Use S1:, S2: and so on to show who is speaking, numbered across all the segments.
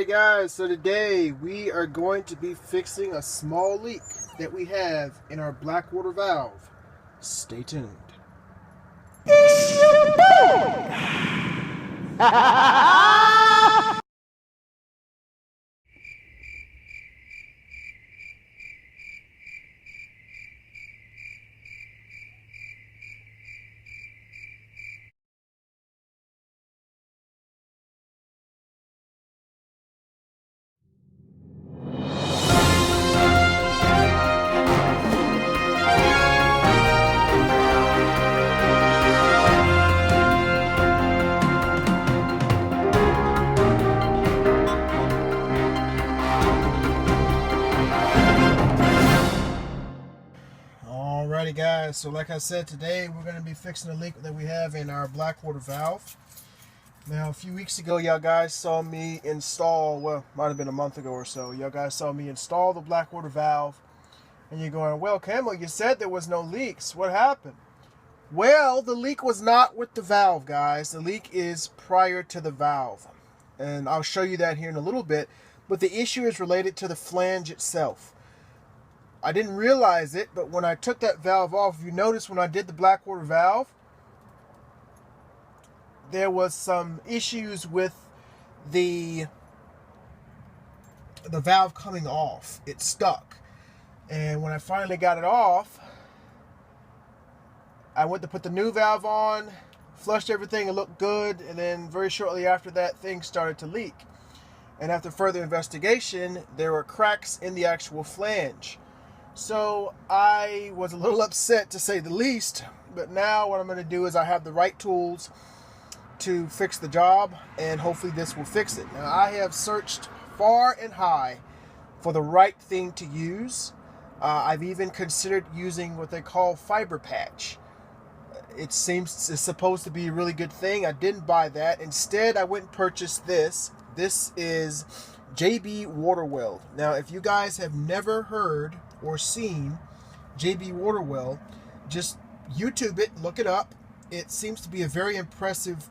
S1: Alrighty guys, so today we are going to be fixing a small leak that we have in our black water valve. Stay tuned. Alrighty guys, so like I said, today we're going to be fixing a leak that we have in our black water valve. Now a few weeks ago y'all guys saw me install, well might have been a month ago or so, y'all guys saw me install the black water valve, and you're going, well Camo, you said there was no leaks, what happened? Well, the leak was not with the valve guys, the leak is prior to the valve, and I'll show you that here in a little bit, but the issue is related to the flange itself. I didn't realize it, but when I took that valve off, if you notice when I did the black water valve, there was some issues with the valve coming off. It stuck. And when I finally got it off, I went to put the new valve on, flushed everything, it looked good, and then very shortly after that, things started to leak. And after further investigation, there were cracks in the actual flange. So I was a little upset to say the least, but now what I'm going to do is I have the right tools to fix the job, and hopefully this will fix it. Now I have searched far and high for the right thing to use. I've even considered using what they call fiber patch. It seems it's supposed to be a really good thing. I didn't buy that. Instead, I went and purchased this. This is JB Water Weld. Now if you guys have never heard or seen JB Water Weld, just YouTube it, look it up. It seems to be a very impressive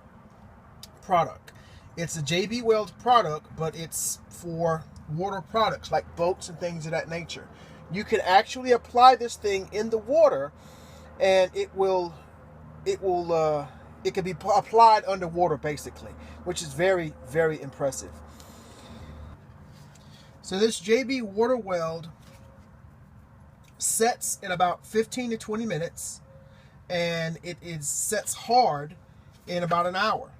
S1: product. It's a JB Weld product, but it's for water products like boats and things of that nature. You can actually apply this thing in the water, and it can be applied underwater basically, which is very, very impressive. So this JB Water Weld sets in about 15 to 20 minutes, and it sets hard in about an hour,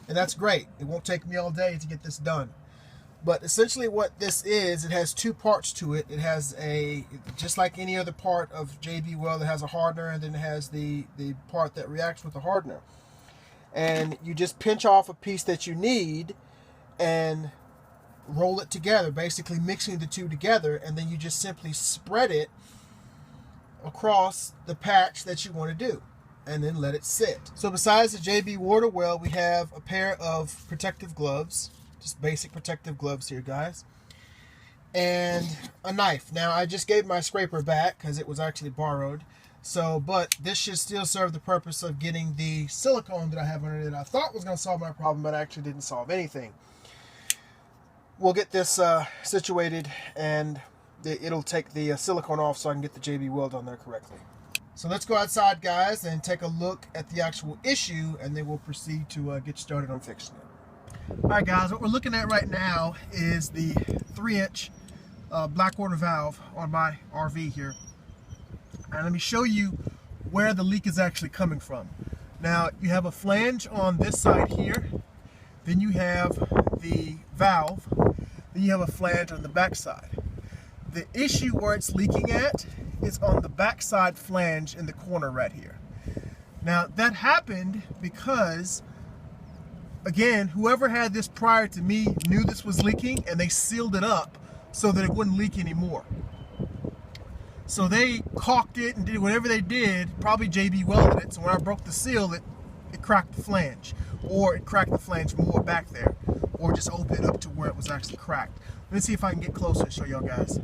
S1: and that's great. It won't take me all day to get this done. But essentially what this is, it has two parts to it. It has just like any other part of JB Weld, it has a hardener, and then it has the part that reacts with the hardener, and you just pinch off a piece that you need and roll it together, basically mixing the two together, and then you just simply spread it across the patch that you want to do, and then let it sit. So besides the JB Water Weld, we have a pair of protective gloves, just basic protective gloves here guys, and a knife. Now I just gave my scraper back because it was actually borrowed, but this should still serve the purpose of getting the silicone that I have under it. I thought was going to solve my problem, but actually didn't solve anything. We'll get this situated, and it'll take the silicone off so I can get the JB Weld on there correctly. So let's go outside guys and take a look at the actual issue, and then we'll proceed to get started on fixing it. Alright guys, what we're looking at right now is the 3-inch black water valve on my RV here. And let me show you where the leak is actually coming from. Now you have a flange on this side here, then you have the valve, then you have a flange on the back side. The issue where it's leaking at is on the back side flange in the corner right here. Now that happened because, again, whoever had this prior to me knew this was leaking, and they sealed it up so that it wouldn't leak anymore. So they caulked it and did whatever they did, probably JB welded it, so when I broke the seal, it cracked the flange, or it cracked the flange more back there, or just opened it up to where it was actually cracked. Let me see if I can get closer and show y'all guys.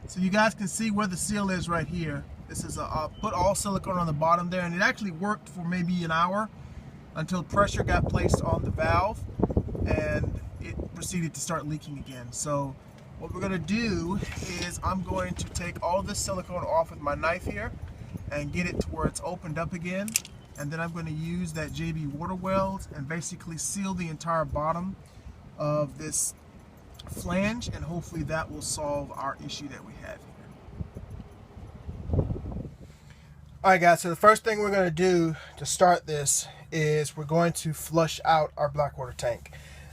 S1: So you guys can see where the seal is right here. This is a put all silicone on the bottom there, and it actually worked for maybe an hour until pressure got placed on the valve, and it proceeded to start leaking again. So what we're going to do is I'm going to take all this silicone off with my knife here and get it to where it's opened up again, and then I'm going to use that JB water weld and basically seal the entire bottom of this flange, and hopefully that will solve our issue that we have here. Alright guys, so the first thing we're going to do to start this is we're going to flush out our Blackwater tank.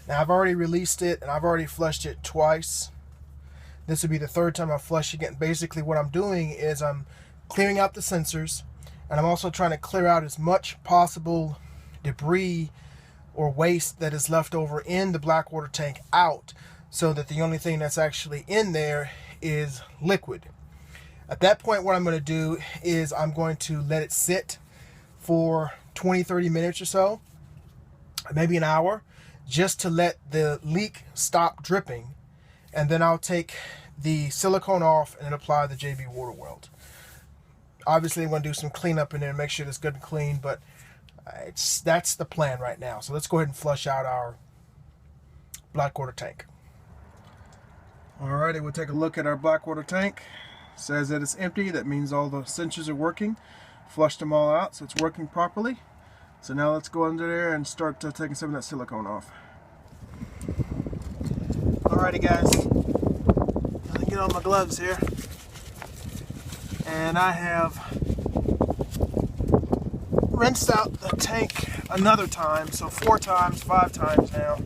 S1: Now I've already released it and I've already flushed it twice. This will be the third time I flush it. Basically what I'm doing is I'm clearing out the sensors, and I'm also trying to clear out as much possible debris or waste that is left over in the Blackwater tank out, so that the only thing that's actually in there is liquid. At that point, what I'm going to do is I'm going to let it sit for 20-30 minutes or so, maybe an hour, just to let the leak stop dripping, and then I'll take the silicone off and then apply the JB water weld. Obviously I'm going to do some cleanup in there and make sure it's good and clean, but that's the plan right now. So let's go ahead and flush out our Blackwater tank. Alrighty, we'll take a look at our Blackwater tank. It says that it's empty. That means all the sensors are working. Flushed them all out, so it's working properly. So now let's go under there and start taking some of that silicone off. Alrighty guys, let me get on my gloves here. And I have rinsed out the tank another time, so 4 times, 5 times now,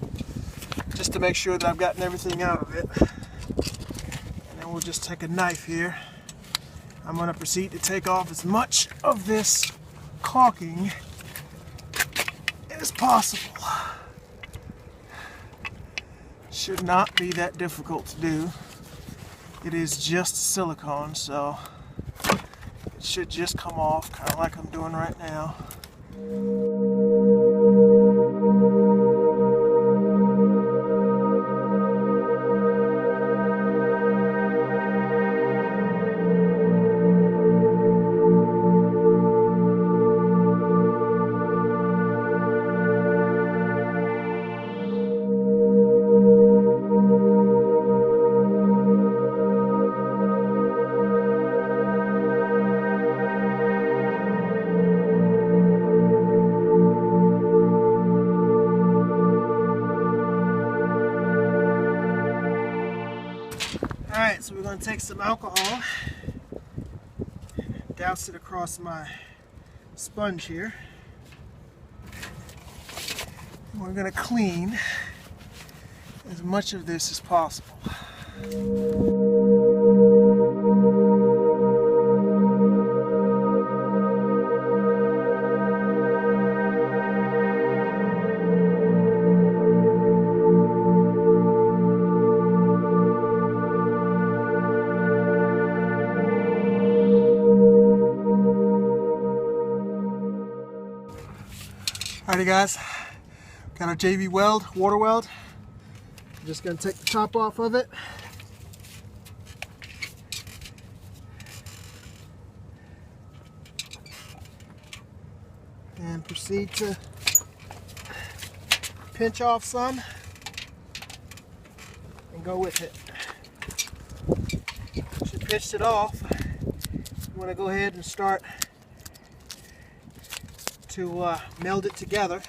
S1: just to make sure that I've gotten everything out of it. And then we'll just take a knife here. I'm going to proceed to take off as much of this caulking as possible. Should not be that difficult to do. It is just silicone, so it should just come off, kind of like I'm doing right now. Alright, so we're going to take some alcohol, douse it across my sponge here. We're going to clean as much of this as possible. Alrighty guys, got our JB weld, water weld. I'm just going to take the top off of it. And proceed to pinch off some and go with it. Once you pinched it off, you want to go ahead and start to meld it together.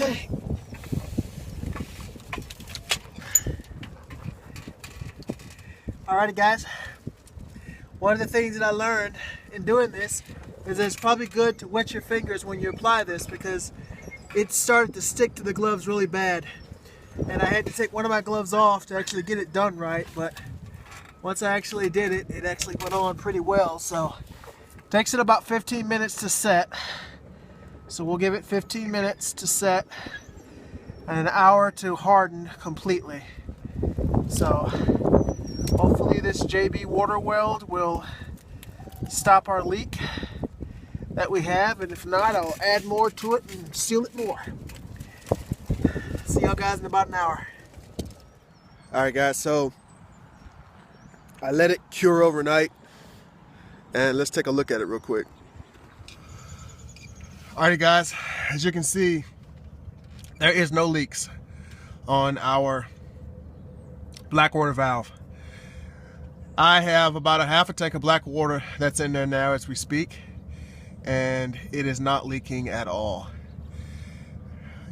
S1: Okay. Alrighty guys, one of the things that I learned in doing this is that it's probably good to wet your fingers when you apply this, because it started to stick to the gloves really bad, and I had to take one of my gloves off to actually get it done right. But once I actually did it, it actually went on pretty well. So Takes it about 15 minutes to set. So we'll give it 15 minutes to set and an hour to harden completely. So hopefully this JB water weld will stop our leak that we have, and if not, I'll add more to it and seal it more. See y'all guys in about an hour. Alright guys, so I let it cure overnight, and let's take a look at it real quick. Alrighty guys, as you can see, there is no leaks on our black water valve. I have about a half a tank of black water that's in there now as we speak, and it is not leaking at all.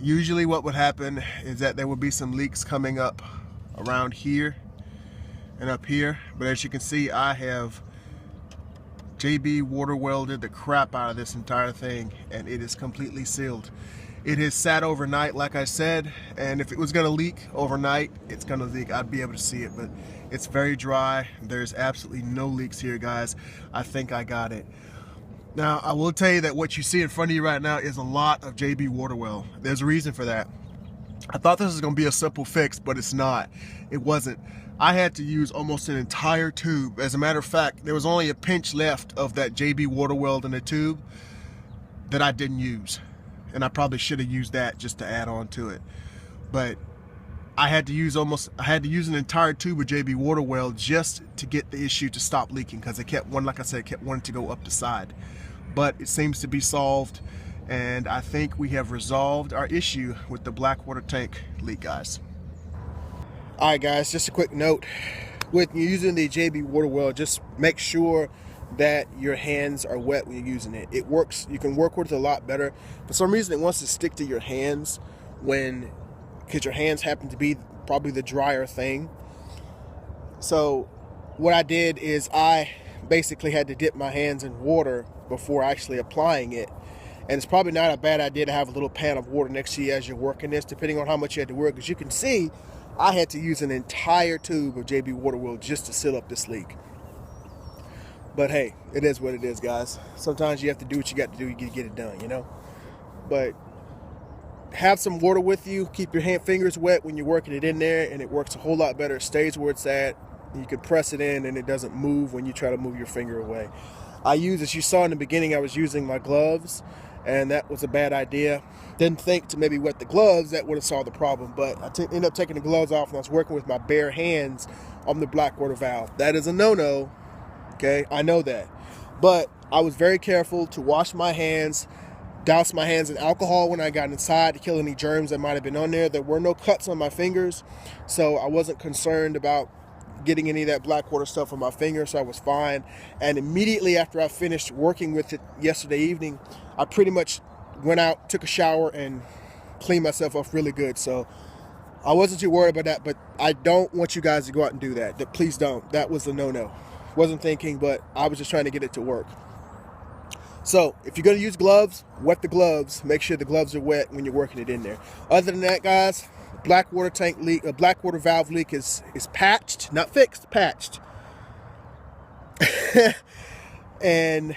S1: Usually what would happen is that there would be some leaks coming up around here and up here, but as you can see, I have JB water welded the crap out of this entire thing, and it is completely sealed. It has sat overnight, like I said, and if it was gonna leak overnight, it's gonna leak. I'd be able to see it, but it's very dry. There's absolutely no leaks here, guys. I think I got it. Now, I will tell you that what you see in front of you right now is a lot of JB water weld. There's a reason for that. I thought this was gonna be a simple fix, but it's not. It wasn't. I had to use almost an entire tube. As a matter of fact, there was only a pinch left of that JB water weld in the tube that I didn't use. And I probably should have used that just to add on to it. But I had to use an entire tube of JB water weld just to get the issue to stop leaking, because it kept like I said, it kept wanting to go up the side. But it seems to be solved, and I think we have resolved our issue with the black water tank leak, guys. All right, guys, just a quick note. With using the JB water weld, just make sure that your hands are wet when you're using it. It works. You can work with it a lot better. For some reason, it wants to stick to your hands because your hands happen to be probably the drier thing. So what I did is I basically had to dip my hands in water before actually applying it. And it's probably not a bad idea to have a little pan of water next to you as you're working this, depending on how much you had to work. As you can see, I had to use an entire tube of JB water weld just to seal up this leak. But hey, it is what it is, guys. Sometimes you have to do what you got to do to get it done, you know? But have some water with you. Keep your fingers wet when you're working it in there, and it works a whole lot better. It stays where it's at. You can press it in, and it doesn't move when you try to move your finger away. As you saw in the beginning, I was using my gloves, and that was a bad idea. Didn't think to maybe wet the gloves. That would have solved the problem, but I ended up taking the gloves off, and I was working with my bare hands on the black water valve. That is a no-no. Okay, I know that, but I was very careful to wash my hands, douse my hands in alcohol when I got inside to kill any germs that might have been on there. There were no cuts on my fingers, so I wasn't concerned about getting any of that black water stuff on my fingers, so I was fine. And immediately after I finished working with it yesterday evening, I pretty much went out, took a shower, and cleaned myself off really good. So I wasn't too worried about that, but I don't want you guys to go out and do that. Please don't. That was a no-no. Wasn't thinking, but I was just trying to get it to work. So if you're going to use gloves, wet the gloves. Make sure the gloves are wet when you're working it in there. Other than that, guys, black water tank leak, a black water valve leak is patched, not fixed, patched. And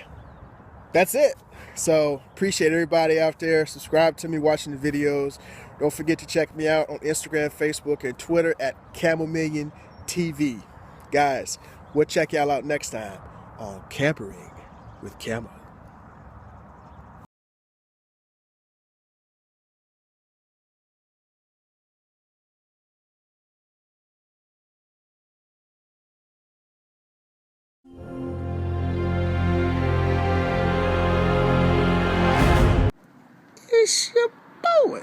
S1: that's it. So appreciate everybody out there. Subscribe to me watching the videos. Don't forget to check me out on Instagram, Facebook, and Twitter at Camomeleon TV. Guys, we'll check y'all out next time on Campering with Camo. It's your boy.